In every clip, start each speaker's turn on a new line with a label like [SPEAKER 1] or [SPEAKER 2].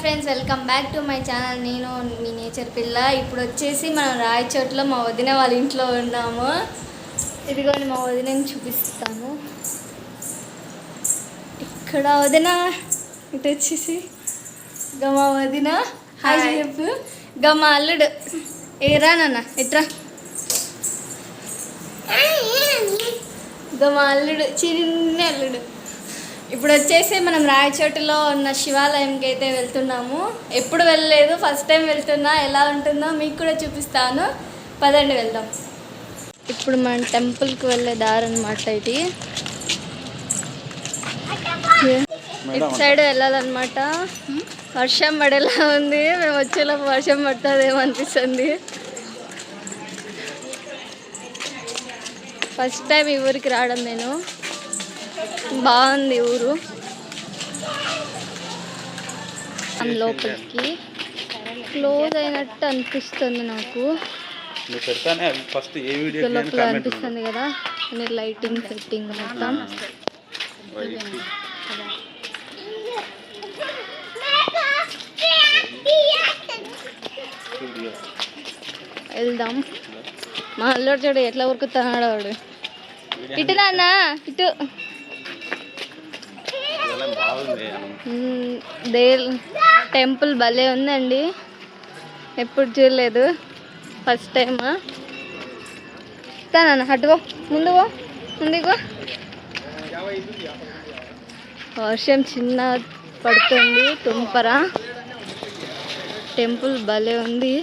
[SPEAKER 1] Friends, welcome back to my channel. నేను మీ nature పిల్ల. ఇప్పుడు వచ్చేసి మనం రాయచోట్లో మా వదిన వాళ్ళ ఇంట్లో ఉన్నాము. ఇదిగోని మా వదినని చూపిస్తాను. ఇక్కడ వదిన ఇటు వచ్చేసి ఇక మా వదిన హాయ్ చెప్పు. ఇక మా అల్లుడు ఏరా నాన్న ఇట్రా. ఇక మా అల్లుడు చిన్న అల్లుడు. ఇప్పుడు వచ్చేసి మనం రాయచోటిలో ఉన్న శివాలయంకి అయితే వెళ్తున్నాము. ఎప్పుడు వెళ్ళలేదు, ఫస్ట్ టైం వెళ్తున్నా. ఎలా ఉంటుందో మీకు కూడా చూపిస్తాను. పదండి వెళ్దాం. ఇప్పుడు మన టెంపుల్కి వెళ్ళే దారి అనమాట ఇది. ఇటు సైడ్ వెళ్ళాలన్నమాట. వర్షం పడేలా ఉంది. మేము వచ్చేలోపు వర్షం పడుతుందేమో అనిపిస్తుంది. ఫస్ట్ టైం ఈ ఊరికి రావడం నేను. బాగుంది ఊరు. లోపలికి క్లోజ్ అయినట్టు అనిపిస్తుంది నాకు. లోపల అనిపిస్తుంది కదా, లైటింగ్ సెట్టింగ్ మొత్తం. వెళ్దాం. మా అల్లుడు చూడు ఎట్లా ఉరుకుతున్నాడు వాడు. ఇటు నాన్న ఇటు. టెంపుల్ భలే ఉందండి. ఎప్పుడు చూడలేదు, ఫస్ట్ టైమా. నాన్న అటుగో, ముందుగో ముందుగో. వర్షం చిన్న పడుతుంది, తుంపర. టెంపుల్ భలే ఉంది.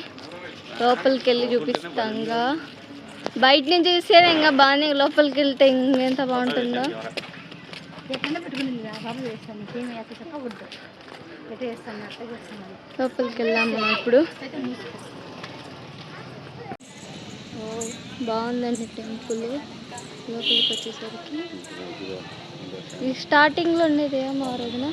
[SPEAKER 1] లోపలికి వెళ్ళి చూపిస్తాంగా. బయట నుంచి చూస్తే ఇంకా బాగానే, లోపలికి వెళ్తే ఇంకెంత బాగుంటుందో. లోపలికి వెళ్ళాము మనం ఇప్పుడు. బాగుందండి టెంపుల్. లోపలికి వచ్చేసరికి ఈ స్టార్టింగ్లో ఉండేది ఏమో ఆ రోజున.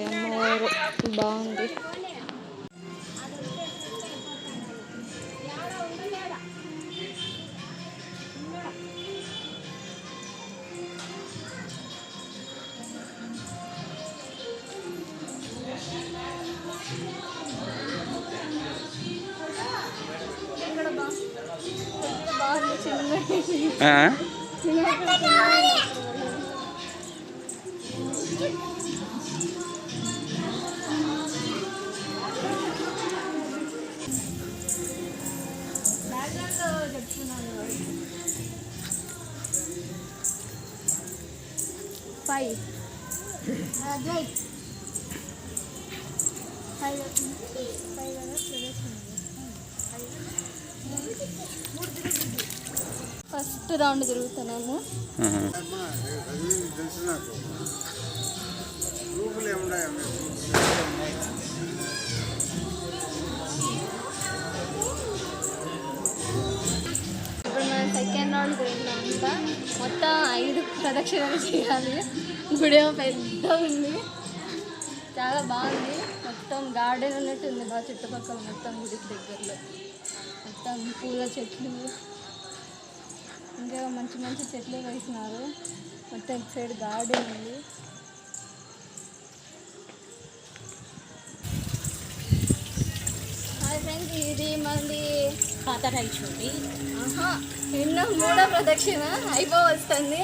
[SPEAKER 1] అమ్మవారు బాగుంది. ఫస్ట్ రౌండ్ తిరుగుతున్నాము. ఇప్పుడు మనం సెకండ్ రౌండ్ తిరుగుతున్నామంట. మొత్తం 5 ప్రదక్షిణలు చేయాలి. గుడి పెద్ద ఉంది, చాలా బాగుంది. మొత్తం గార్డెన్ ఉన్నట్టు ఉంది బాగా. చుట్టుపక్కల మొత్తం గుడికి దగ్గరలో మొత్తం పూల చెట్లు, ఇంకా మంచి మంచి చెట్లు వేసినారు. మొత్తం ఇటు సైడ్ గార్డెన్ ఉంది. హాయ్ ఫ్రెండ్స్, ఇది మంది పాత రాయచోటి. ఎన్నో 3వ ప్రదక్షిణ అయిపోవస్తుంది.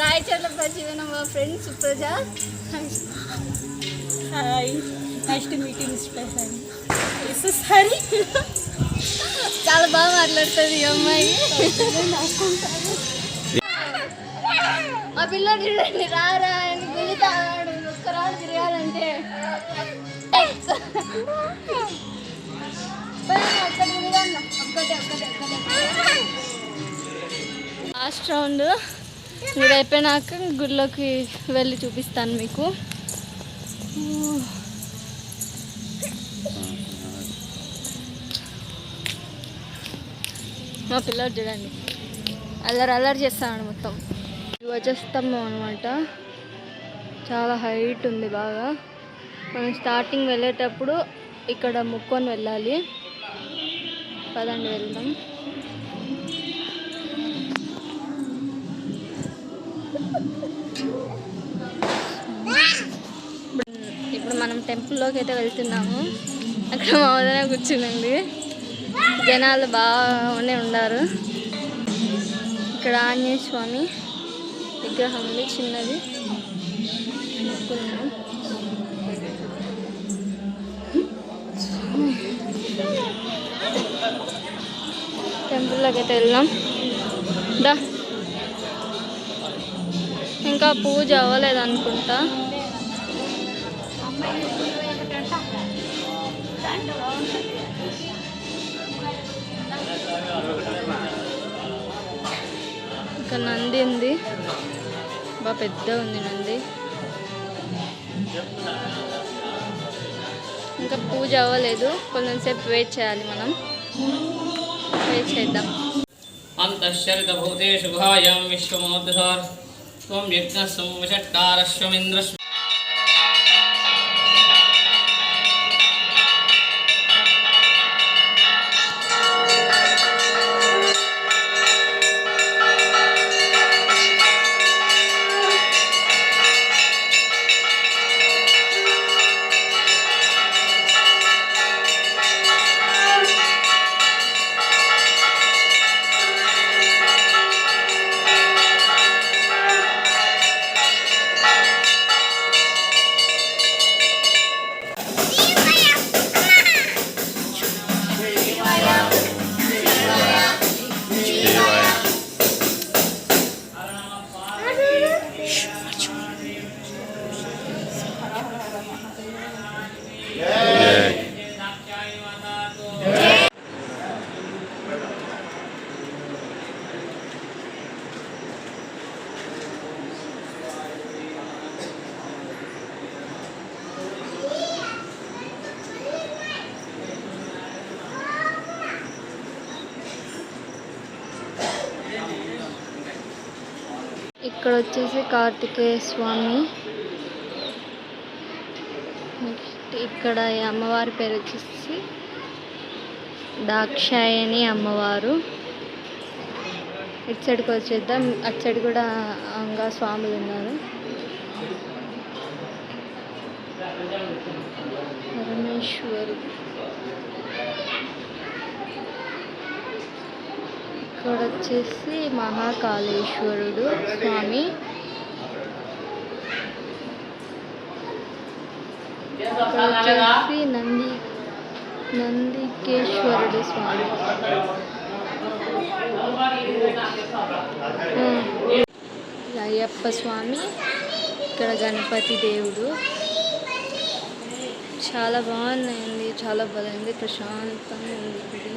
[SPEAKER 1] రాయచోట్ల పరిచయం మా friend Supraja.
[SPEAKER 2] Hi, nice to meet you special. Sorry,
[SPEAKER 1] చాలా బాగా మాట్లాడుతుంది ఈ అమ్మాయి. ఆ పిల్లలు చూడండి, రారా అని గుల్లుతాడు. ఒక్కరాడు తిరగాలంటే లాస్ట్ రౌండ్ ఇది అయిపోయినాక గుడిలోకి వెళ్ళి చూపిస్తాను మీకు. మా పిల్లలు చూడండి అల్లరి అల్లరి చేస్తాను మొత్తం. ధ్వజస్తంభం అనమాట. చాలా హైట్ ఉంది బాగా. మనం స్టార్టింగ్ వెళ్ళేటప్పుడు ఇక్కడ ముక్కొని వెళ్ళాలి. పదండి వెళ్దాం. ఇప్పుడు మనం టెంపుల్లోకి అయితే వెళ్తున్నాము. అక్కడ మా వదిన కూర్చుంది. జనాలు బాగానే ఉన్నారు. ఇక్కడ ఆంజనేయ స్వామి విగ్రహం ఉంది చిన్నది. టెంపుల్లోకి అయితే వెళ్దాం. దా ఇంకా పూజ అవ్వలేదు అనుకుంటా. ఇంకా నంది ఉంది, బాగా పెద్ద ఉంది నంది. ఇంకా పూజ అవ్వలేదు, కొంచెంసేపు వెయిట్ చేయాలి. మనం వెయిట్ చేద్దాం.
[SPEAKER 3] అంతఃశరిత భూతేషు గుహాయాం విశ్వమోద్ధార్ త్వం యజ్ఞస్వం వషట్కారశ్వమింద్రస్వ
[SPEAKER 1] ఇక్కడ వచ్చేసి కార్తికేయ స్వామి. ఇక్కడ ఈ అమ్మవారి పేరు వచ్చేసి దాక్షాయణి అమ్మవారు. ఇటు సైడ్కి వచ్చేద్దాం. అటు సైడ్ కూడా ఇంకా స్వాములు ఉన్నారు. పరమేశ్వరు. ఇక్కడ వచ్చేసి మహాకాళేశ్వరుడు స్వామి. ఇక్కడ వచ్చేసి నందికేశ్వరుడు స్వామి. అయ్యప్ప స్వామి. ఇక్కడ గణపతి దేవుడు. చాలా బాగున్నాయండి, చాలా బాగుంది, ప్రశాంతంగా ఉంది గుడి.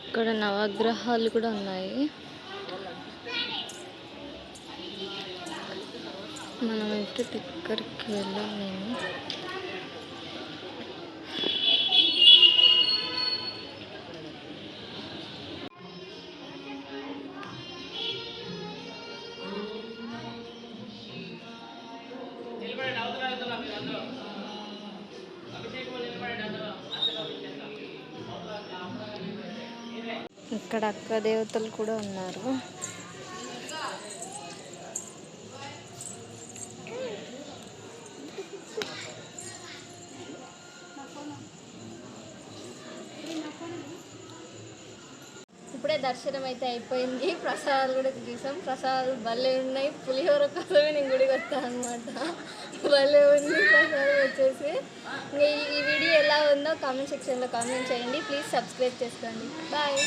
[SPEAKER 1] ఇక్కడ నవగ్రహాలు కూడా ఉన్నాయి. మనమైతే దగ్గరికి వెళ్ళలేము. ఇక్కడ అక్క దేవతలు కూడా ఉన్నారు. ఇప్పుడే దర్శనం అయితే అయిపోయింది. ప్రసాదాలు కూడా తీసాం. ప్రసాదాలు భలే ఉన్నాయి. పులిహోర కోసమే నేను గుడికి వస్తాను అనమాట. భలే ఉంది ప్రసాదం వచ్చేసి. ఇంకా ఈ వీడియో ఎలా ఉందో కామెంట్ సెక్షన్లో కామెంట్ చేయండి. ప్లీజ్ సబ్స్క్రైబ్ చేసుకోండి. బాయ్.